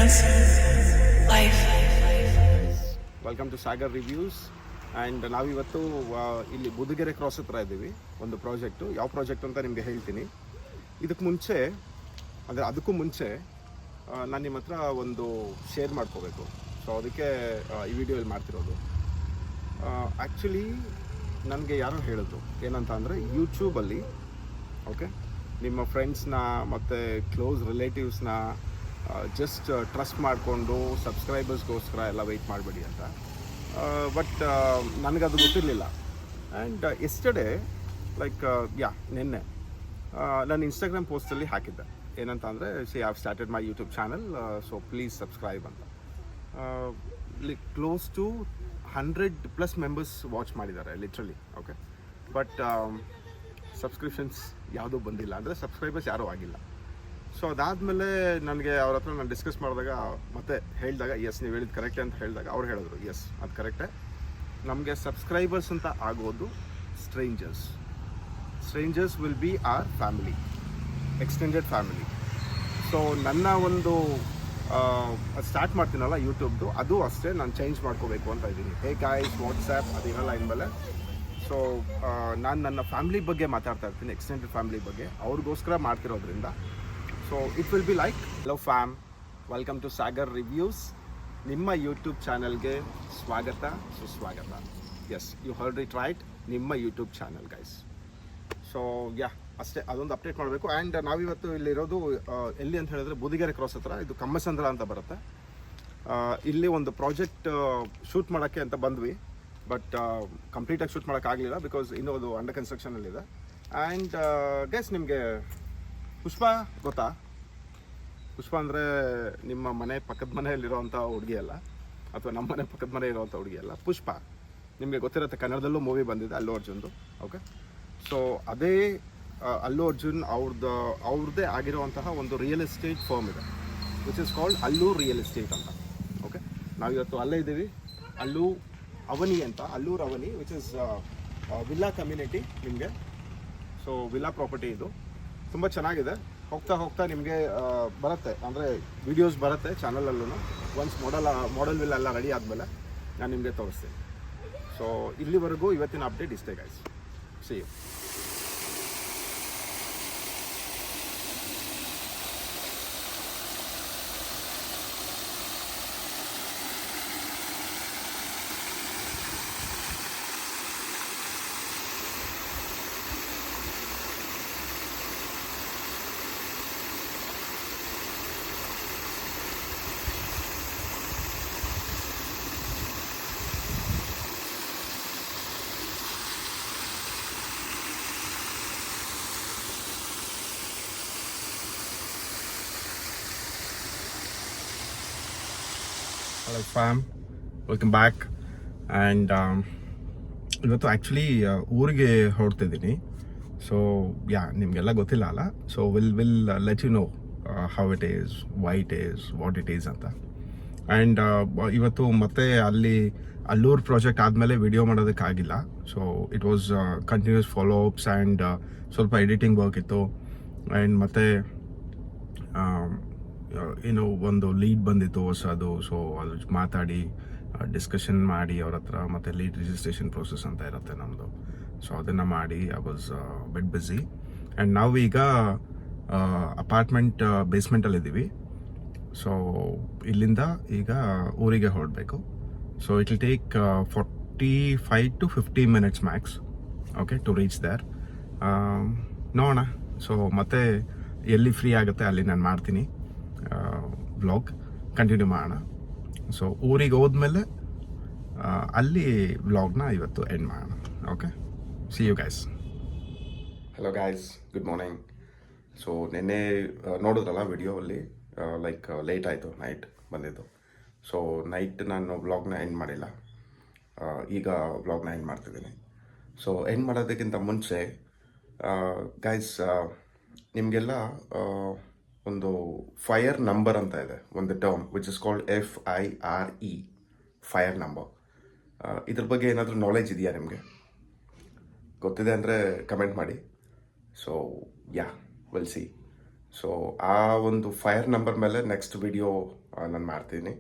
is life. Welcome to Sagar reviews. And ನಾವಿವತ್ತು ಇಲ್ಲಿ ಬುದುಗೆರೆ cross ಹತ್ರ ಇದ್ದೀವಿ. ಒಂದು ಪ್ರಾಜೆಕ್ಟು, ಯಾವ ಪ್ರಾಜೆಕ್ಟ್ ಅಂತ ನಿಮಗೆ ಹೇಳ್ತೀನಿ. ಅದಕ್ಕೂ ಮುಂಚೆ ನಾನು ನಿಮ್ಮ ಹತ್ರ ಒಂದು ಶೇರ್ ಮಾಡ್ಕೋಬೇಕು. ಸೊ ಅದಕ್ಕೆ ಈ ವಿಡಿಯೋಲ್ಲಿ ಮಾಡ್ತಿರೋದು. ಆ್ಯಕ್ಚುಲಿ ನನಗೆ ಯಾರೋ ಹೇಳಿದ್ರು ಏನಂತ ಅಂದರೆ, ಯೂಟ್ಯೂಬಲ್ಲಿ ಓಕೆ ನಿಮ್ಮ ಫ್ರೆಂಡ್ಸ್ನ ಮತ್ತು ಕ್ಲೋಸ್ ರಿಲೇಟಿವ್ಸ್ನ ಜಸ್ಟ್ ಟ್ರಸ್ಟ್ ಮಾಡಿಕೊಂಡು ಸಬ್ಸ್ಕ್ರೈಬರ್ಸ್ಗೋಸ್ಕರ ಎಲ್ಲ ವೆಯ್ಟ್ ಮಾಡಬೇಡಿ ಅಂತ. ಬಟ್ ನನಗದು ಗೊತ್ತಿರಲಿಲ್ಲ. ಆ್ಯಂಡ್ ಎಸ್ಟರ್ಡೇ ನಿನ್ನೆ ನಾನು ಇನ್ಸ್ಟಾಗ್ರಾಮ್ ಪೋಸ್ಟಲ್ಲಿ ಹಾಕಿದ್ದೆ ಏನಂತ ಅಂದರೆ, I have started my YouTube channel, so please subscribe ಅಂತ. ಕ್ಲೋಸ್ ಟು 100+ ಮೆಂಬರ್ಸ್ ವಾಚ್ ಮಾಡಿದ್ದಾರೆ ಲಿಟ್ರಲಿ. ಓಕೆ, ಬಟ್ ಸಬ್ಸ್ಕ್ರಿಪ್ಷನ್ಸ್ ಯಾವುದೂ ಬಂದಿಲ್ಲ, ಅಂದರೆ ಸಬ್ಸ್ಕ್ರೈಬರ್ಸ್ ಯಾರೂ ಆಗಿಲ್ಲ. ಸೊ ಅದಾದಮೇಲೆ ನನಗೆ ಅವ್ರ ಹತ್ರ ನಾನು ಡಿಸ್ಕಸ್ ಮಾಡಿದಾಗ ಮತ್ತೆ ಹೇಳಿದಾಗ, ಎಸ್ ನೀವು ಹೇಳಿದ್ದು ಕರೆಕ್ಟೇ ಅಂತ ಹೇಳಿದಾಗ ಅವ್ರು ಹೇಳಿದ್ರು, ಎಸ್ ಅದು ಕರೆಕ್ಟೇ. ನಮಗೆ ಸಬ್ಸ್ಕ್ರೈಬರ್ಸ್ ಅಂತ ಆಗೋದು strangers will be our family, extended family. So ನನ್ನ ಒಂದು ಸ್ಟಾರ್ಟ್ ಮಾಡ್ತೀನಲ್ಲ ಯೂಟ್ಯೂಬ್ದು, ಅದು ಅಷ್ಟೇ ನಾನು ಚೇಂಜ್ ಮಾಡ್ಕೋಬೇಕು ಅಂತ ಇದ್ದೀನಿ. ಹೇ ಗಾಯ್ಸ್, ವಾಟ್ಸ್ಯಾಪ್ ಅದೇನಲ್ಲ ಇನ್ಮೇಲೆ. ಸೊ ನಾನು ನನ್ನ ಫ್ಯಾಮಿಲಿ ಬಗ್ಗೆ ಮಾತಾಡ್ತಾ ಇರ್ತೀನಿ, ಎಕ್ಸ್ಟೆಂಡೆಡ್ ಫ್ಯಾಮಿಲಿ ಬಗ್ಗೆ, ಅವ್ರಿಗೋಸ್ಕರ ಮಾಡ್ತಿರೋದ್ರಿಂದ. So it will be like, hello fam, welcome to Sagar reviews. ನಿಮ್ಮ ಯೂಟ್ಯೂಬ್ ಚಾನಲ್ಗೆ ಸ್ವಾಗತ, ಸುಸ್ವಾಗತ. Yes, you heard it right, ನಿಮ್ಮ ಯೂಟ್ಯೂಬ್ ಚಾನಲ್ ಗೈಸ್. ಸೊ ಅಷ್ಟೇ, ಅದೊಂದು ಅಪ್ಡೇಟ್ ಮಾಡಬೇಕು. ಆ್ಯಂಡ್ ನಾವಿವತ್ತು ಇಲ್ಲಿರೋದು ಎಲ್ಲಿ ಅಂತ ಹೇಳಿದ್ರೆ, ಬುದಿಗೆರೆ ಕ್ರಾಸ್ ಹತ್ರ, ಇದು ಕಮ್ಮಸಂದ್ರ ಅಂತ ಬರುತ್ತೆ. ಇಲ್ಲಿ ಒಂದು ಪ್ರಾಜೆಕ್ಟ್ ಶೂಟ್ ಮಾಡೋಕ್ಕೆ ಅಂತ ಬಂದ್ವಿ. ಬಟ್ ಕಂಪ್ಲೀಟಾಗಿ ಶೂಟ್ ಮಾಡೋಕ್ಕಾಗಲಿಲ್ಲ, ಬಿಕಾಸ್ ಇನ್ನೂ ಅದು ಅಂಡರ್ ಕನ್ಸ್ಟ್ರಕ್ಷನಲ್ಲಿದೆ. ಆ್ಯಂಡ್ ಗೈಸ್, ನಿಮಗೆ ಪುಷ್ಪ ಗೊತ್ತಾ? ಪುಷ್ಪ ಅಂದರೆ ನಿಮ್ಮ ಮನೆ ಪಕ್ಕದ ಮನೆಯಲ್ಲಿರೋವಂಥ ಹುಡುಗಿ ಅಲ್ಲ, ಅಥವಾ ನಮ್ಮ ಮನೆ ಪಕ್ಕದ ಮನೆ ಇರೋವಂಥ ಹುಡುಗಿ ಅಲ್ಲ. ಪುಷ್ಪ ನಿಮಗೆ ಗೊತ್ತಿರುತ್ತೆ, ಕನ್ನಡದಲ್ಲೂ ಮೂವಿ ಬಂದಿದೆ ಅಲ್ಲು ಅರ್ಜುನ್ದು. ಓಕೆ, ಸೊ ಅದೇ ಅಲ್ಲು ಅರ್ಜುನ್ ಅವ್ರದ್ದೇ ಆಗಿರುವಂತಹ ಒಂದು ರಿಯಲ್ ಎಸ್ಟೇಟ್ ಫರ್ಮ್ ಇದೆ, which is called Allur real estate ಅಂತ. ಓಕೆ, ನಾವಿವತ್ತು ಅಲ್ಲೇ ಇದ್ದೀವಿ, ಅಲ್ಲೂರ್ ಅವನಿ, ವಿಚ್ ಇಸ್ ವಿಲ್ಲಾ ಕಮ್ಯುನಿಟಿ ನಿಮಗೆ. ಸೊ ವಿಲ್ಲಾ ಪ್ರಾಪರ್ಟಿ ಇದು ತುಂಬ ಚೆನ್ನಾಗಿದೆ. ಹೋಗ್ತಾ ನಿಮಗೆ ಬರುತ್ತೆ, ಅಂದರೆ ವಿಡಿಯೋಸ್ ಬರುತ್ತೆ ಚಾನಲಲ್ಲೂ. ಒನ್ಸ್ ಮಾಡೆಲ್ ವಿಲ್ಲ ಎಲ್ಲ ರೆಡಿ ಆದಮೇಲೆ ನಾನು ನಿಮಗೆ ತೋರಿಸ್ತೀನಿ. ಸೊ ಇಲ್ಲಿವರೆಗೂ ಇವತ್ತಿನ ಅಪ್ಡೇಟ್ ಇಷ್ಟೇ guys. See you. Hello fam, welcome back. And ಇವತ್ತು ಆ್ಯಕ್ಚುಲಿ ಊರಿಗೆ ಹೊರಡ್ತಿದ್ದೀನಿ. ಸೊ ನಿಮಗೆಲ್ಲ ಗೊತ್ತಿಲ್ಲ ಅಲ್ಲ. So will let you know how it is, why it is, what it is ಅಂತ. ಆ್ಯಂಡ್ ಇವತ್ತು ಮತ್ತೆ ಅಲ್ಲೂರ್ ಪ್ರಾಜೆಕ್ಟ್ ಆದಮೇಲೆ ವಿಡಿಯೋ ಮಾಡೋದಕ್ಕಾಗಿಲ್ಲ. So it was continues follow ups and ಸ್ವಲ್ಪ ಎಡಿಟಿಂಗ್ ವರ್ಕ್ ಇತ್ತು. ಆ್ಯಂಡ್ ಮತ್ತು ಏನೋ ಒಂದು ಲೀಡ್ ಬಂದಿತ್ತು ಹೊಸದು. ಸೊ ಅದು ಮಾತಾಡಿ ಡಿಸ್ಕಷನ್ ಮಾಡಿ ಅವ್ರ ಹತ್ರ, ಮತ್ತು ಲೀಡ್ ರಿಜಿಸ್ಟ್ರೇಷನ್ ಪ್ರೋಸೆಸ್ ಅಂತ ಇರುತ್ತೆ ನಮ್ಮದು. ಸೊ ಅದನ್ನು ಮಾಡಿ I was bit busy. And ನಾವೀಗ ಅಪಾರ್ಟ್ಮೆಂಟ್ ಬೇಸ್ಮೆಂಟಲ್ಲಿದ್ದೀವಿ. ಸೊ ಇಲ್ಲಿಂದ ಈಗ ಊರಿಗೆ ಹೊರಡಬೇಕು. So it will take 45 to 50 minutes max, okay, to reach there. ನೋಡೋಣ. ಸೊ ಮತ್ತೆ ಎಲ್ಲಿ ಫ್ರೀ ಆಗುತ್ತೆ ಅಲ್ಲಿ ನಾನು ಮಾಡ್ತೀನಿ ವ್ಲಾಗ್, ಕಂಟಿನ್ಯೂ ಮಾಡೋಣ. ಸೊ ಊರಿಗೆ ಹೋದ್ಮೇಲೆ ಅಲ್ಲಿ ವ್ಲಾಗ್ನ ಇವತ್ತು ಎಂಡ್ ಮಾಡೋಣ. Okay, see you guys. Hello guys, good morning. So ನಿನ್ನೆ ನೋಡಿದ್ರಲ್ಲ ವಿಡಿಯೋಲ್ಲಿ, ಲೇಟ್ ಆಯಿತು, ನೈಟ್ ಬಂದಿದ್ದು. ಸೊ ನೈಟ್ ನಾನು ವ್ಲಾಗ್ನ ಎಂಡ್ ಮಾಡಿಲ್ಲ, ಈಗ ವ್ಲಾಗ್ನ ಎಂಡ್ ಮಾಡ್ತಿದ್ದೀನಿ. ಸೊ ಎಂಡ್ ಮಾಡೋದಕ್ಕಿಂತ ಮುಂಚೆ ಗೈಸ್, ನಿಮಗೆಲ್ಲ ಒಂದು ಫೈರ್ ನಂಬರ್ ಅಂತ ಇದೆ, ಒಂದು term which is called FIRE, fire number. ಇದ್ರ ಬಗ್ಗೆ ಏನಾದರೂ ನಾಲೆಜ್ ಇದೆಯಾ ನಿಮಗೆ? ಗೊತ್ತಿದೆ ಅಂದರೆ ಕಮೆಂಟ್ ಮಾಡಿ. So will see. ಸೊ ಆ ಒಂದು ಫೈರ್ ನಂಬರ್ ಮೇಲೆ ನೆಕ್ಸ್ಟ್ ವಿಡಿಯೋ ನಾನು ಮಾಡ್ತೀನಿ.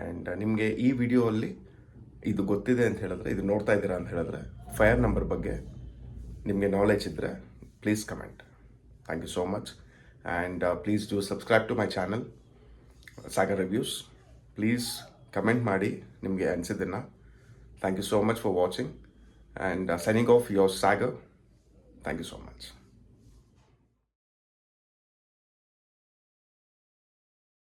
ಆ್ಯಂಡ್ ನಿಮಗೆ ಈ ವಿಡಿಯೋಲ್ಲಿ ಇದು ಗೊತ್ತಿದೆ ಅಂತ ಹೇಳಿದ್ರೆ, ಇದು ನೋಡ್ತಾ ಇದ್ದೀರಾ ಅಂತ ಹೇಳಿದ್ರೆ, ಫೈರ್ ನಂಬರ್ ಬಗ್ಗೆ ನಿಮಗೆ ನಾಲೆಜ್ ಇದ್ದರೆ please comment. Thank you so much. And please do subscribe to my channel Sagar reviews. Please comment ಮಾಡಿ ನಿಮಗೆ ಅನಿಸಿದ್ದನ್ನು. Thank you so much for watching. And signing off your Sagar. Thank you so much.